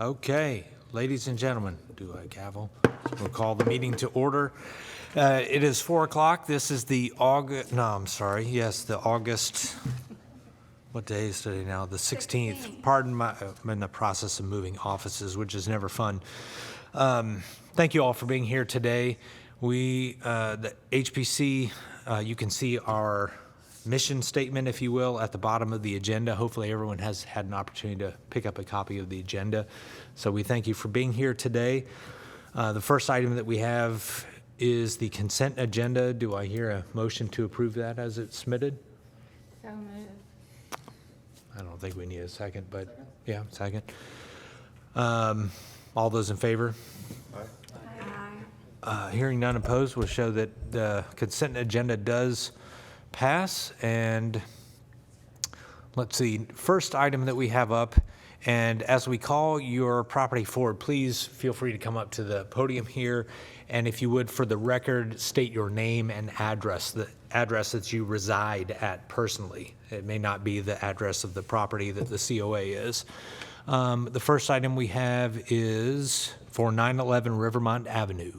Okay, ladies and gentlemen, do I gavel? We'll call the meeting to order. It is 4 o'clock. This is the the August, what day is today now? The 16th. Pardon my, I'm in the process of moving offices, which is never fun. Thank you all for being here today. The HPC, you can see our mission statement, if you will, at the bottom of the agenda. Hopefully everyone has had an opportunity to pick up a copy of the agenda. So we thank you for being here today. The first item that we have is the consent agenda. Do I hear a motion to approve that as it's submitted? So moved. I don't think we need a second, but yeah, second. All those in favor? Aye. Hearing none opposed will show that the consent agenda does pass. And let's see, first item that we have up, and as we call your property forward, please feel free to come up to the podium here. And if you would, for the record, state your name and address, the address that you reside at personally. It may not be the address of the property that the COA is. The first item we have is for 911 Rivermont Avenue.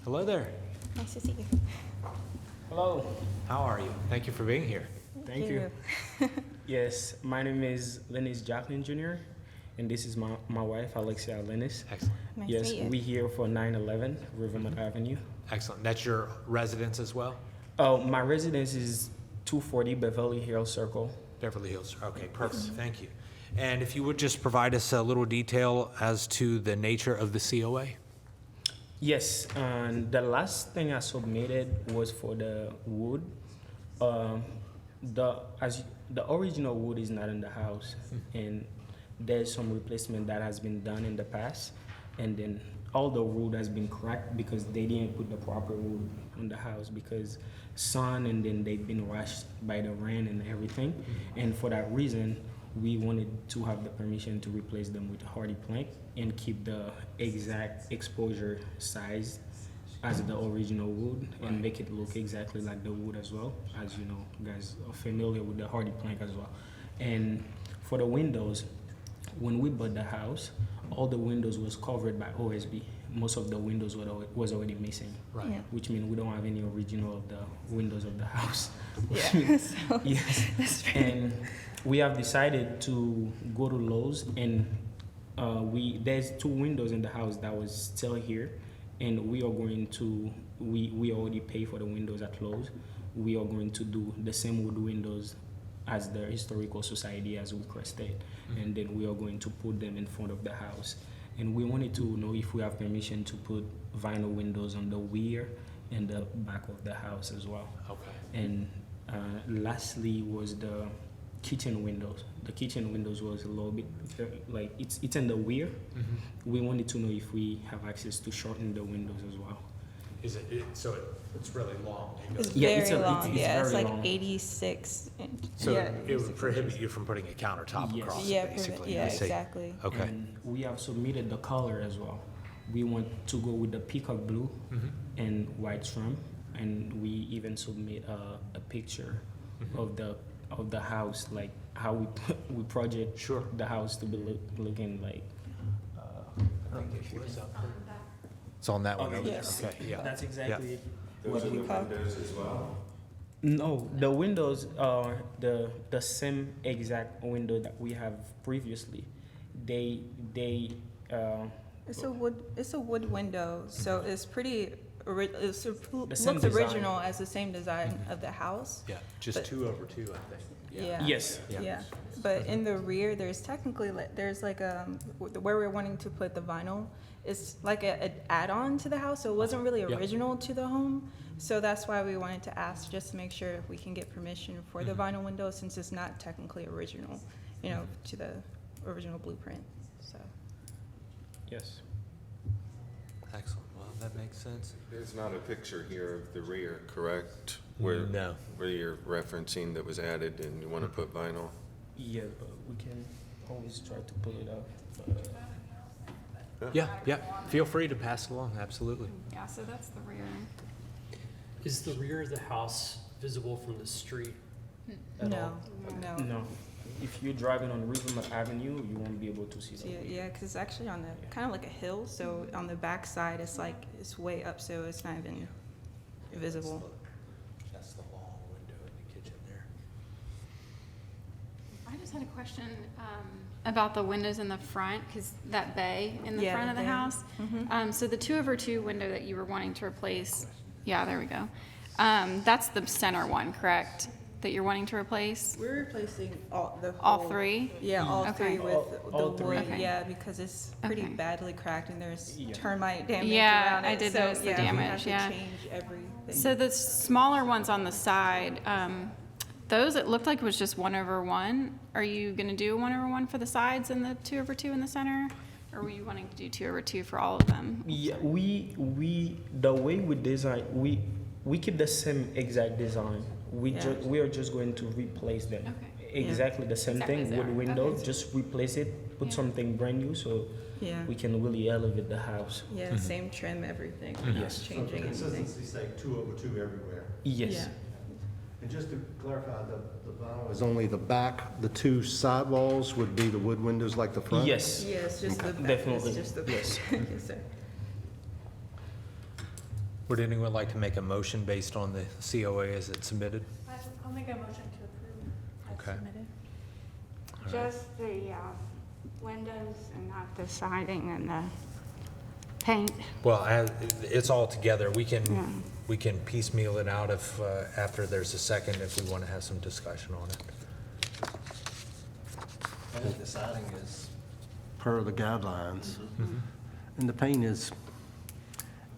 Hello there. Nice to see you. Hello, How are you? Thank you for being here. thank you. Yes, my name is Lennis Jacqueline Jr., and this is my wife, Alexia Lennis. Excellent. Nice Yes, to meet you. we here for 911 Rivermont Avenue. Excellent. That's your residence as well? Oh, my residence is 240 Beverly Hills Circle. Beverly Hills. Okay, perfect. Thank you. And if you would just provide us a little detail as to the nature of the COA? Yes, and the last thing I submitted was for the wood. The original wood is not in the house, and there's some replacement that has been done in the past, and then all the wood has been cracked because they didn't put the proper wood on the house because sun, and then they've been washed by the rain and everything, and for that reason we wanted to have the permission to replace them with hardy plank and keep the exact exposure size as the original wood and make it look exactly like the wood as well, as you know, guys are familiar with the hardy plank as well. And for the windows, when we bought the house, all the windows was covered by OSB. Most of the windows was already missing, Right. Yeah. which means we don't have any original of the windows of the house. Yeah. So Yes. that's very And we have decided to go to Lowe's, and there's 2 windows in the house that was still here, and we are going to we already pay for the windows at Lowe's. We are going to do the same wood windows as the Historical Society has requested, and then we are going to put them in front of the house. And we wanted to know if we have permission to put vinyl windows on the rear and the back of the house as well. Okay. And lastly was the kitchen windows. The kitchen windows was a little bit like it's in the rear. We wanted to know if we have access to shorten the windows as well. Is so it's really long? It's Yeah, very it's a- long. it's Yeah, it's very like long. 86 inches. So Yeah, it would prohibit you from putting a countertop Yes. across Yeah, it, basically? yeah, I see. exactly. Okay. And we have submitted the color as well. We want to go with the peacock blue and white trim, and we even submit a picture of the house, like how we project Sure. the house to be looking like. It's on that one Okay, over there. yes. Okay, yeah. That's exactly What do you call? Windows as well? No, the windows are the same exact window that we have previously. They It's a wood window, so it's pretty. It looks same design. original as the same design of the house. Yeah, just But- 2 over 2, I think. Yeah. yes. Yeah. Yeah, but in the rear, there's technically there's like where we're wanting to put the vinyl. It's like an add-on to the house, so it wasn't really Yeah. original to the home. So that's why we wanted to ask, just to make sure if we can get permission for the vinyl window, since it's not technically original, to the original blueprint. So Yes. Excellent. Well, that makes sense. There's not a picture here of the rear, correct? Where No. where you're referencing that was added and you want to put vinyl? Yeah, but we can always try to pull it up. Yeah, yeah. Feel free to pass it along, absolutely. Yeah, so that's the rear. Is the rear of the house visible from the street at No, all? no. No, if you're driving on Rivermont Avenue, you won't be able to see See, that. yeah, because it's actually on the, kind of like a hill, so on the back side, it's like, it's way up, so it's not even visible. That's the long window in the kitchen there. I just had a question about the windows in the front, because that bay in the Yeah, front the of the bay. house. Mhm. So the 2/2 window that you were wanting to replace, yeah, there we go. That's the center one, correct? That you're wanting to replace? We're replacing all, the All whole- three? Yeah, all Okay. three with All the three. wood, Okay. yeah, because it's pretty Okay. badly cracked and there's Yeah. termite damage Yeah, around it. I did so, notice the yeah, we have damage, to yeah. change everything. So the smaller ones on the side, those, it looked like it was just 1/1. Are you gonna do 1/1 for the sides and the 2/2 in the center? Or were you wanting to do 2/2 for all of them? Yeah, the way we design, we keep the same exact design. Yeah. We are just going to replace them. Okay. Exactly the same Exactly thing, as wood they are. window, Okay. just replace it, put Yeah. something brand new, so Yeah, we can really elevate the house. yeah, same trim, everything. We're not Yes. changing anything. Consistency, say 2/2 everywhere. Yes. Yeah. And just to clarify, the vinyl is only the back, the two side walls would be the wood windows like the front? Yes. Yes, just the back. Definitely, It's just the yes. Yes, sir. Would anyone like to make a motion based on the COA as it's submitted? I'll make a motion to approve as Okay. submitted. All right. Just the windows and not the siding and the paint. Well, it's all together. Yeah. We can piecemeal it out if, after there's a second, if we want to have some discussion on it. I think the siding is per the guidelines. And the paint is,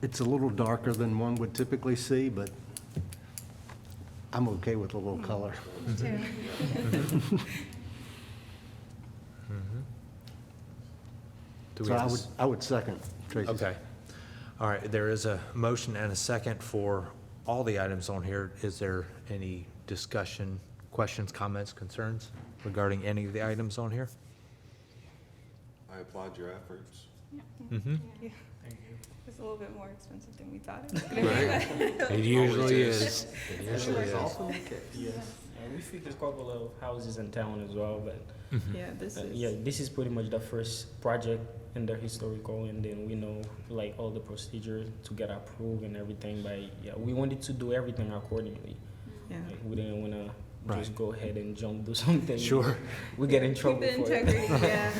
it's a little darker than one would typically see, but I'm okay with a little color. Do we So have a s- I would second Tracy's. Okay. All right, there is a motion and a second for all the items on here. Is there any discussion, questions, comments, concerns regarding any of the items on here? I applaud your efforts. Mm-hmm. It's a little bit more expensive than we thought it was gonna be. It usually is. is. It usually is. Yeah. And we fixed a couple of houses in town as well, but Yeah, this is. yeah, this is pretty much the first project in the historical, and then we know like all the procedures to get approved and everything. But yeah, we wanted to do everything accordingly. Yeah. Like, we didn't want to Right. just go ahead and do something. Sure. We get in Keep trouble the for it. integrity, yeah.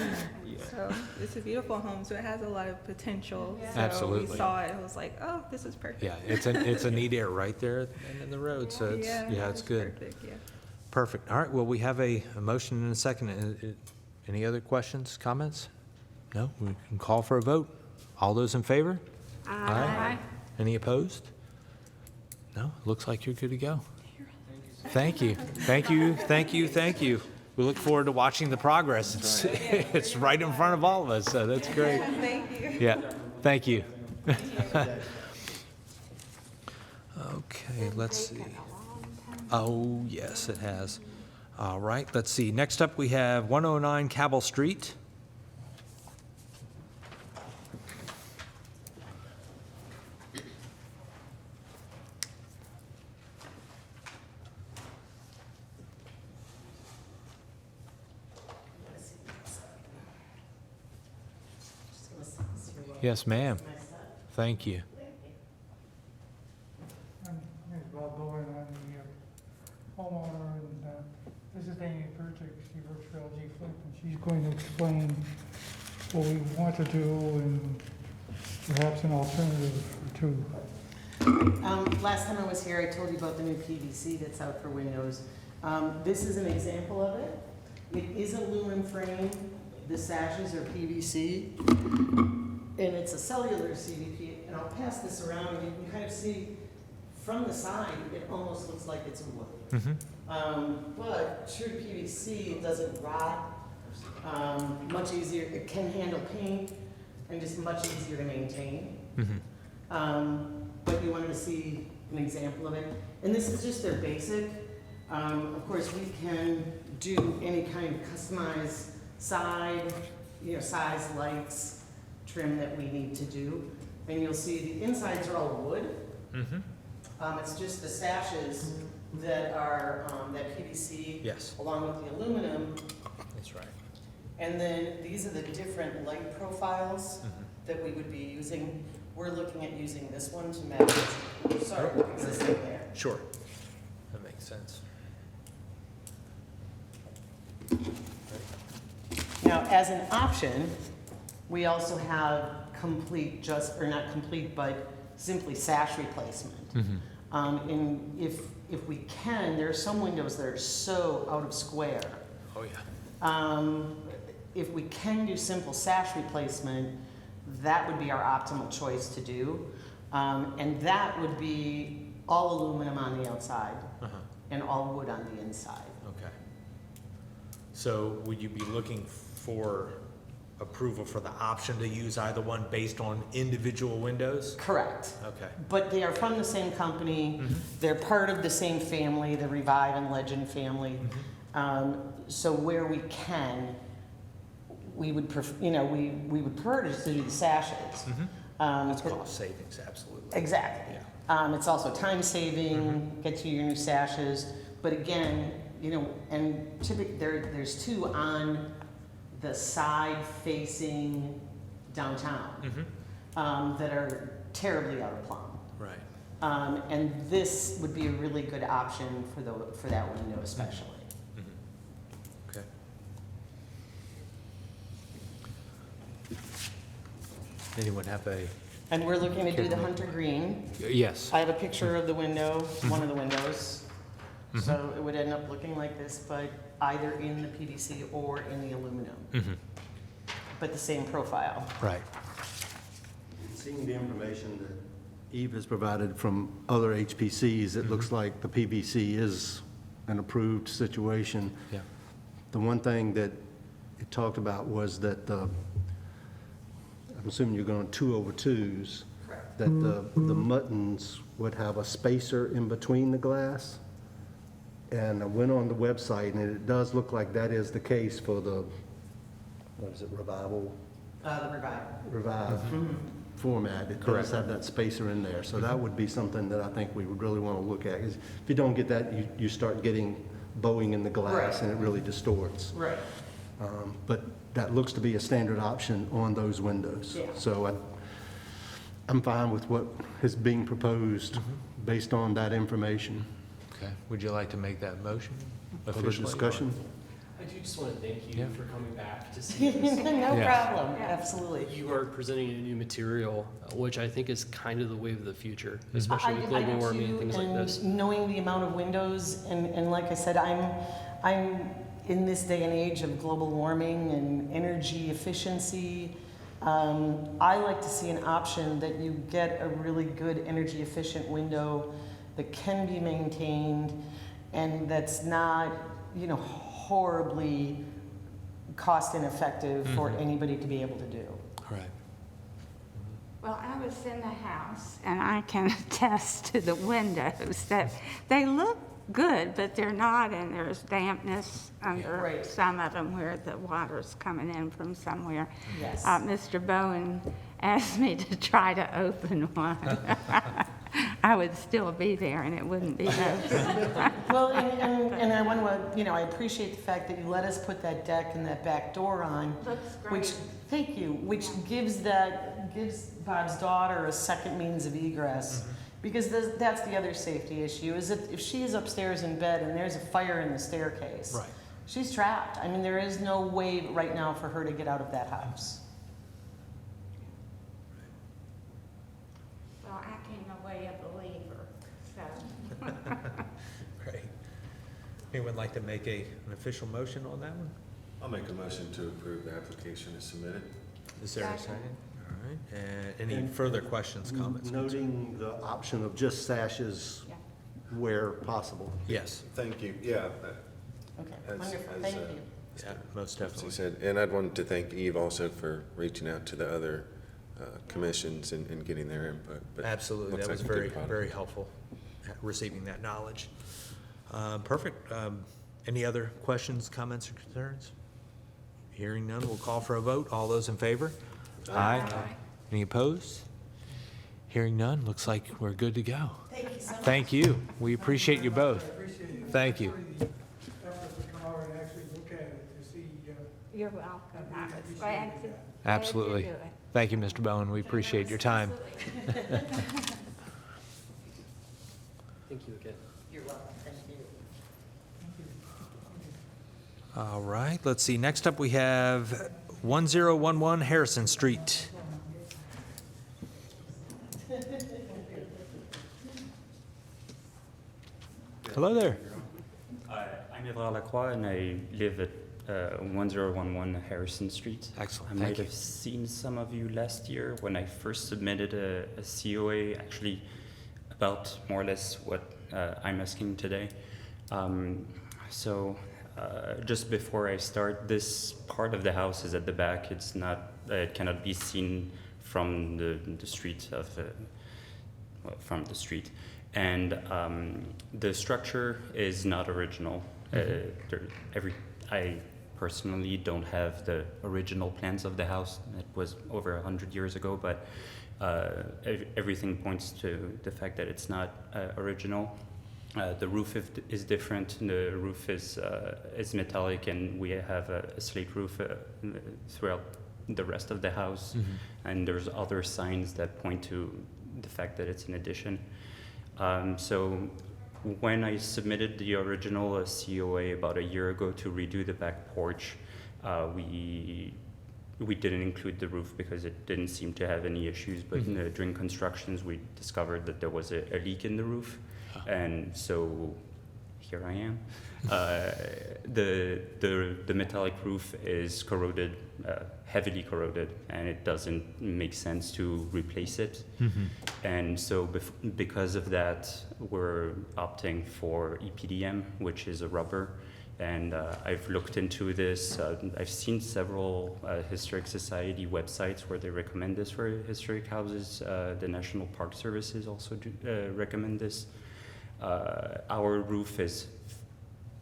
Yeah. So it's a beautiful home, so it has a lot of potential. So Absolutely. we saw it, it was like, oh, this is perfect. Yeah, it's a neat area right there at the end of the road, so it's, yeah, it's good. Perfect, yeah. Perfect. All right, well, we have a motion and a second. Any other questions, comments? No? We can call for a vote. All those in favor? Aye. Any opposed? No? Looks like you're good to go. Thank you. Thank you, thank you, thank you. We look forward to watching the progress. It's, it's right in front of all of us, so that's great. Thank you. Yeah, thank you. Okay, let's see. Oh, yes, it has. All right, let's see. Next up, we have 109 Cabell Street. Yes, ma'am. Thank you. My name is Bob Bowen, I'm the homeowner, and this is Amy Perchik, she works for LG Flip, and she's going to explain what we want to do and perhaps an alternative or two. Last time I was here, I told you about the new PVC that's out for windows. This is an example of it. It is a aluminum frame, the sashes are PVC, and it's a cellular CVP, and I'll pass this around, and you can kind of see from the side, it almost looks like it's wood. But true to PVC, it doesn't rot, much easier, it can handle paint, and just much easier to maintain. But you wanted to see an example of it. And this is just their basic. Of course, we can do any kind of customized side, size, lights, trim that we need to do. And you'll see the insides are all wood. It's just the sashes that are, that PVC. Yes. Along with the aluminum. That's right. And then these are the different light profiles that we would be using. We're looking at using this one to match, existing there. Sure. That makes sense. Now, as an option, we also have complete, or not complete, but simply sash replacement. And if we can, there are some windows that are so out of square. Oh, yeah. If we can do simple sash replacement, that would be our optimal choice to do. And that would be all aluminum on the outside and all wood on the inside. Okay. So would you be looking for approval for the option to use either one based on individual windows? Correct. Okay. But they are from the same company. They're part of the same family, the Revive and Legend family. So where we can, we would we would prefer to do the sashes. That's cost savings, absolutely. Exactly. Yeah. It's also time saving, get you your new sashes. But again, and typically there's two on the side facing downtown that are terribly out of plumb. Right. And this would be a really good option for that window especially. Okay. Anyone have a? And we're looking to do the hunter green. Yes. I have a picture of the window, one of the windows. So it would end up looking like this, but either in the PVC or in the aluminum. But the same profile. Right. Seeing the information that Eve has provided from other HPCs, it looks like the PVC is an approved situation. Yeah. The one thing that it talked about was that I'm assuming you're going 2/2s, Correct. that the muttons would have a spacer in between the glass. And I went on the website, and it does look like that is the case for the, what is it, Revival? The Revive format. It does have that spacer in there. So that would be something that I think we would really want to look at. 'Cause if you don't get that, you start getting bowing in the glass, Right. and it really distorts. Right. But that looks to be a standard option on those windows. Yeah. So I'm fine with what is being proposed based on that information. Okay. Would you like to make that motion? Further officially, or- discussion? I do just want to thank you Yeah. for coming back to see this. No Yeah. problem, absolutely. You are presenting a new material, which I think is kind of the wave of the future, especially with I global do warming and too, things like this. Knowing the amount of windows, and like I said, I'm in this day and age of global warming and energy efficiency. I like to see an option that you get a really good energy efficient window that can be maintained and that's not, horribly cost ineffective for anybody to be able to do. Right. Well, I was in the house, and I can attest to the windows that they look good, but they're not, and there's dampness under Right. some of them where the water's coming in from somewhere. Yes. Mr. Bowen asked me to try to open one. I would still be there, and it wouldn't be open. Well, and I want to, I appreciate the fact that you let us put that deck and that back door on. Looks great. Which, thank you, which gives Bob's daughter a second means of egress. Because that's the other safety issue, is that if she is upstairs in bed and there's a fire in the staircase. Right. She's trapped. I mean, there is no way right now for her to get out of that house. Well, I came away a believer, so. Great. Anyone like to make an official motion on that one? I'll make a motion to approve the application as submitted. Is there a Second. second? All right. And any further questions, comments? Noting the option of just sashes Yeah. where possible. Yes. Thank you, yeah. Okay, As- wonderful, as, thank uh, you. Yeah, most As definitely. you said, and I'd wanted to thank Eve also for reaching out to the other commissions and getting their input. but Absolutely, looks that was like a good very, product. very helpful, receiving that knowledge. Perfect. Any other questions, comments, or concerns? Hearing none, we'll call for a vote. All those in favor? Aye. Any opposed? Hearing none, looks like we're good to go. Thank you so much. Thank you. We appreciate you both. Thank you. Effort to come out and actually look at it to see, You're welcome. I was glad to. Absolutely. glad to do it. Thank you, Mr. Bowen. We appreciate your time. Thank you again. You're welcome, thank you. All right, let's see. Next up, we have 1011 Harrison Street. Hello there. I'm Edouard Lacroix, and I live at 1011 Harrison Street. Excellent, I thank might you. have seen some of you last year when I first submitted a COA, actually about more or less what I'm asking today. Just before I start, this part of the house is at the back. It's not, it cannot be seen from the street from the street. And the structure is not original. I personally don't have the original plans of the house. It was over 100 years ago, but everything points to the fact that it's not original. The roof is different. The roof is metallic, and we have a slate roof throughout the rest of the house. And there's other signs that point to the fact that it's an addition. So when I submitted the original COA about a year ago to redo the back porch, we didn't include the roof because it didn't seem to have any issues, but during constructions we discovered that there was a leak in the roof, and so here I am. The metallic roof is corroded, heavily corroded, and it doesn't make sense to replace it. And so because of that, we're opting for EPDM, which is a rubber. And I've looked into this. I've seen several historic society websites where they recommend this for historic houses. The National Park Services also recommend this. Our roof is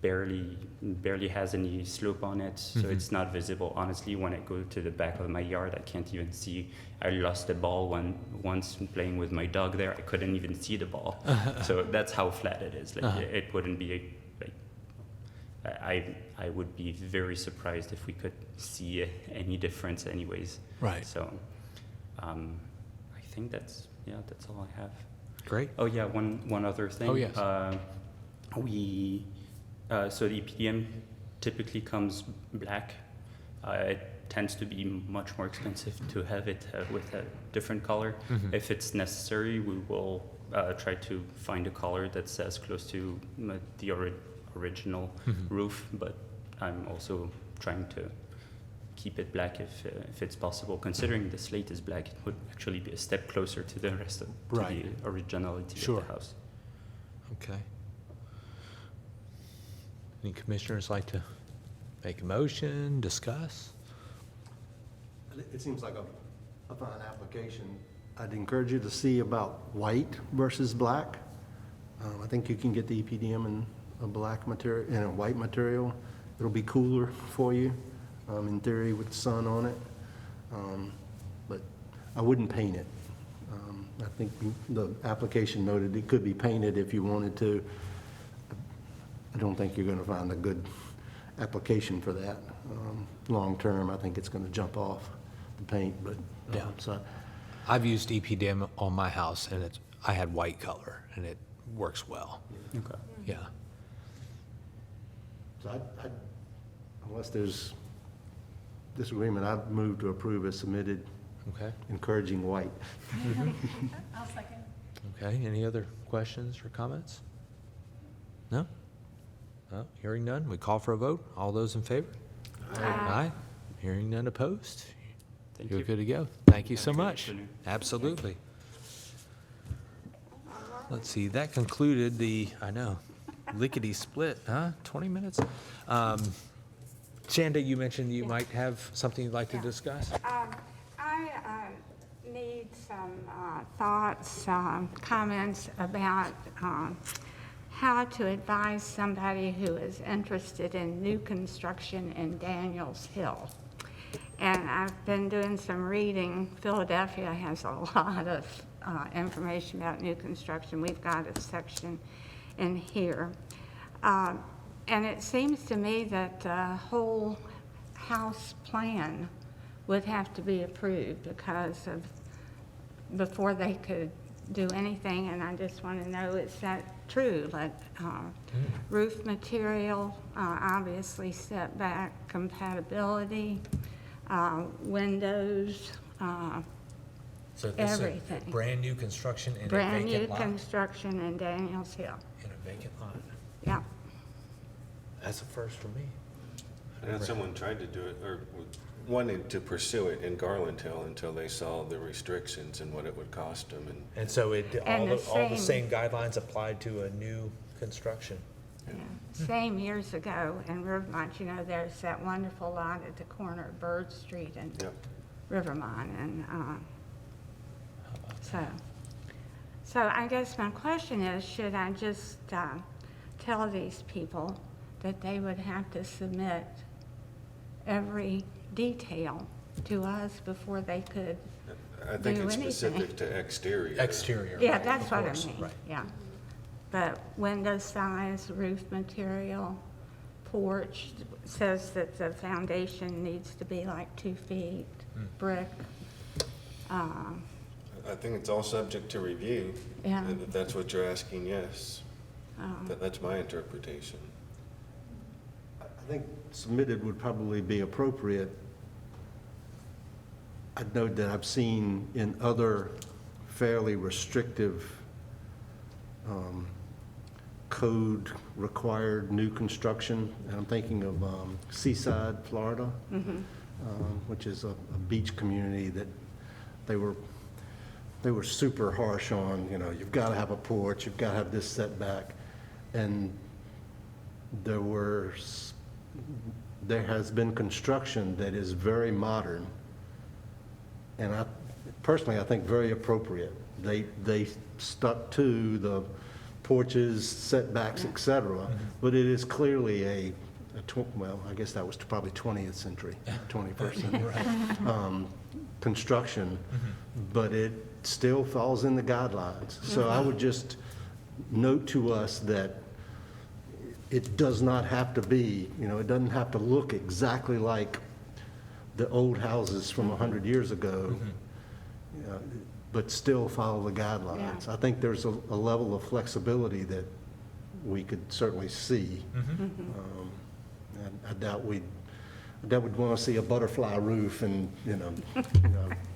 barely has any slope on it, so it's not visible. Honestly, when I go to the back of my yard, I can't even see. I lost a ball once playing with my dog there. I couldn't even see the ball. So that's how flat it is. Like, it wouldn't be I would be very surprised if we could see any difference anyways. Right. So I think that's all I have. Great. Oh yeah, one other thing. Oh, yes. So the EPDM typically comes black. It tends to be much more expensive to have it with a different color. If it's necessary, we will try to find a color that's as close to the original roof, but I'm also trying to keep it black if it's possible. Considering the slate is black, it would actually be a step closer to the rest of the originality of the house. Okay. Any commissioners like to make a motion, discuss? It seems like a fine application. I'd encourage you to see about white versus black. I think you can get the EPDM in a black material, in a white material. It'll be cooler for you, in theory, with the sun on it. But I wouldn't paint it. I think the application noted it could be painted if you wanted to. I don't think you're going to find a good application for that. Long term, I think it's going to jump off the paint, but Yeah. so I've used EPDM on my house, and I had white color, and it works well. Okay. Yeah. So unless there's disagreement, I'd move to approve as submitted, Okay. encouraging white. I'll second. Okay. Any other questions or comments? No? No? Hearing none, we call for a vote. All those in favor? Aye. Hearing none opposed? Thank You're you. good to go. Thank you so Have a good much. afternoon. Absolutely. Let's see, that concluded the, I know, lickety split, huh? 20 minutes? Shanda, you mentioned you might have something you'd like to discuss? I need some thoughts, comments about how to advise somebody who is interested in new construction in Daniels Hill. And I've been doing some reading. Philadelphia has a lot of information about new construction. We've got a section in here. And it seems to me that the whole house plan would have to be approved before they could do anything, and I just want to know, is that true? Like roof material, obviously setback, compatibility, windows, So this is everything. brand-new construction in a brand new vacant lot? construction in Daniels Hill. In a vacant lot? Yeah, That's a first for me. I know someone tried to do it, or wanted to pursue it in Garland Hill until they saw the restrictions and what it would cost them, and And so And all the same guidelines applied to a new construction? yeah. Same years ago in Rivermont, you know, there's that wonderful lot at the corner of Bird Street and Yep. Rivermont, and so I guess my question is, should I just tell these people that they would have to submit every detail to us before they could? I think Do it's anything. specific to exterior. Exterior. Yeah, right, that's of what I course, mean, right. yeah. But window size, roof material, porch, says that the foundation needs to be like 2 feet, brick. I think it's all subject to review. Yeah. If that's what you're asking, yes. um, That's my interpretation. I think submitted would probably be appropriate. I'd note that I've seen in other fairly restrictive code-required new construction, and I'm thinking of Seaside, Florida, which is a beach community that they were super harsh on, you know, you've got to have a porch, you've got to have this setback, and there has been construction that is very modern, and I think very appropriate. They stuck to the porches, setbacks, et cetera, but it is clearly well, I guess that was probably 20th century, 21st century construction, but it still falls in the guidelines. So I would just note to us that it does not have to be, you know, it doesn't have to look exactly like the old houses from 100 years ago, you know, but still follow the guidelines. I think there's a level of flexibility that we could certainly see. And I doubt we'd want to see a butterfly roof and, you know,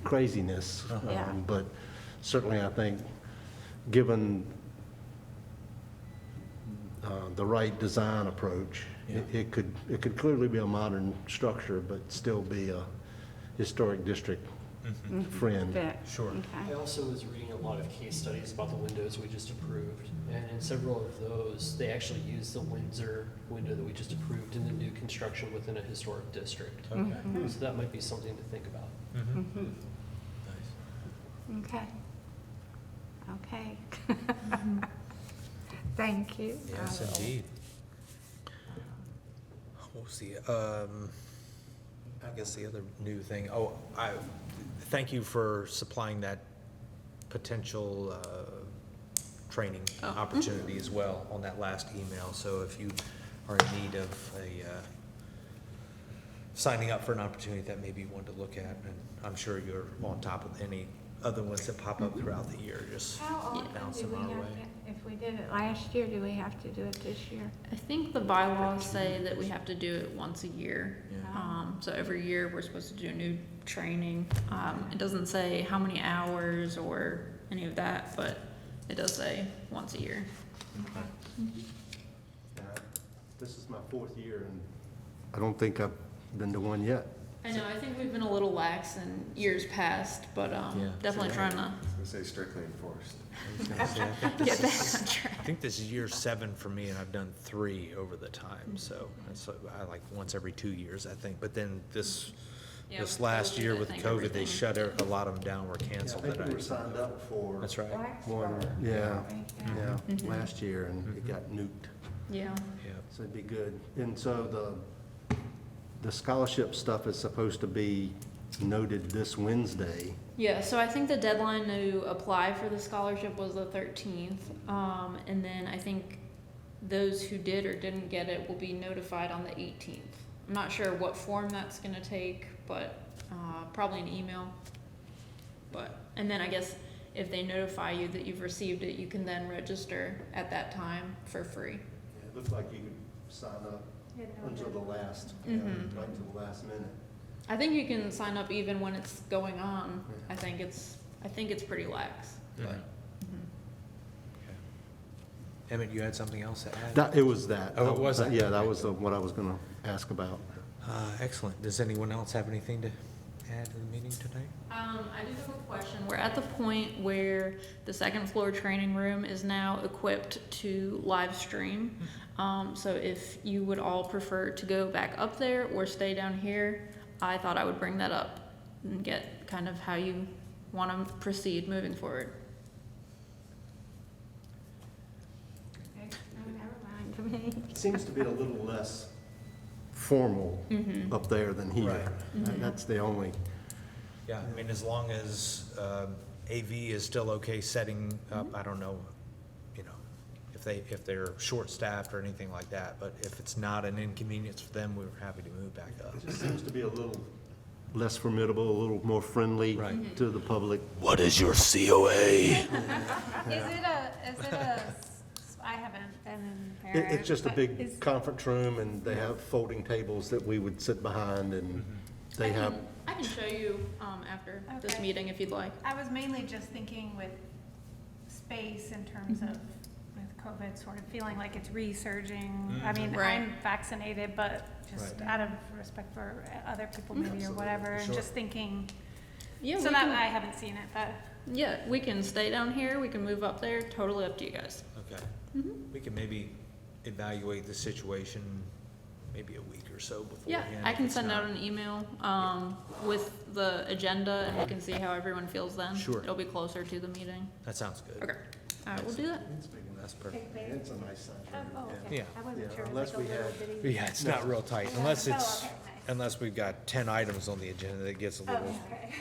craziness. Yeah. But certainly I think, given the right design approach, it could clearly be a modern structure, but still be a historic district friend. Sure. I also was reading a lot of case studies about the windows we just approved, and in several of those, they actually used the Windsor window that we just approved in the new construction within a historic district. Okay. So that might be something to think about. Nice. Okay. Thank you. Yes, indeed. What was I guess the other new thing, thank you for supplying that potential training opportunity as well on that last email. So if you are in need of signing up for an opportunity that maybe you want to look at, and I'm sure you're on top of any other ones that pop up throughout the year, just How often bounce do them we our have way. to, if we did it last year, do we have to do it this year? I think the bylaws say that we have to do it once a year. So every year, we're supposed to do new training. It doesn't say how many hours or any of that, but it does say once a year. This is my 4th year, and I don't think I've been to one yet. I know, I think we've been a little lax in years past, but definitely trying to I was gonna say strictly enforced. get back on track. I think this is year 7 for me, and I've done 3 over the time, so I like once every 2 years, I think. But then this Yeah, with last COVID, year I with think COVID, they everything- shut a lot of them down, were canceled. I think we were signed up for That's right. one, last year, and it got nuked. Yeah. Yeah. So it'd be good. And so the scholarship stuff is supposed to be noted this Wednesday. Yeah, so I think the deadline to apply for the scholarship was the 13th. And then I think those who did or didn't get it will be notified on the 18th. I'm not sure what form that's gonna take, but probably an email. And then I guess if they notify you that you've received it, you can then register at that time for free. It looked like you could sign up until the last, Mhm. right to the last minute. I think you can sign up even when it's going on. I think it's pretty lax. Right. Emmett, you had something else to add? It was that. Oh, it was that? Yeah, that was what I was gonna ask about. Excellent. Does anyone else have anything to add to the meeting today? I do have a question. We're at the point where the second floor training room is now equipped to live stream. So if you would all prefer to go back up there or stay down here, I thought I would bring that up and get kind of how you want to proceed moving forward. Never mind to me. It seems to be a little less formal up there than here. Right. And that's the only, Yeah, I mean, as long as AV is still okay setting up, I don't know, you know, if they're short-staffed or anything like that, but if it's not an inconvenience for them, we're happy to move back up. it just seems to be a little less formidable, a little more friendly Right. to the public. What is your COA? I haven't been in there. It's just a big Is- conference room, and they have folding tables that we would sit behind, and they have, I can show you after this Okay. meeting if you'd like. I was mainly just thinking with space in terms of with COVID sort of feeling like it's resurging. I mean, Right. I'm vaccinated, but just Right. out of respect for other people maybe or whatever, and Sure. just thinking, Yeah, so we that can- I haven't seen it, but Yeah, we can stay down here, we can move up there, totally up to you guys. Okay. We can maybe evaluate the situation maybe a week or so Yeah, beforehand. I if can it's send not- out an email, with the agenda and we can see how everyone feels then. Sure. It'll be closer to the meeting. That sounds good. Okay, alright, we'll do that. That's perfect. it's a nice size. Yeah. I wasn't Yeah, sure. unless like a we little had- bitty- Yeah, it's not real tight, unless Oh, it's, okay, nice. unless we've got 10 items on the agenda, that gets a Oh, little okay.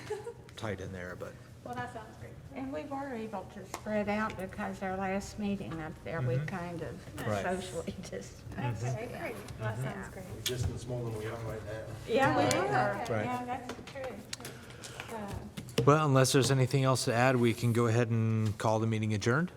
tight in there, but. Well, that sounds great. And we were able to spread out because our last meeting up there, we kind of Right. socially just. Okay, great. Well, that sounds great. We're distance more than we are right now. Yeah, we Okay, are. Right. Yeah, that's true. Well, unless there's anything else to add, we can go ahead and call the meeting adjourned.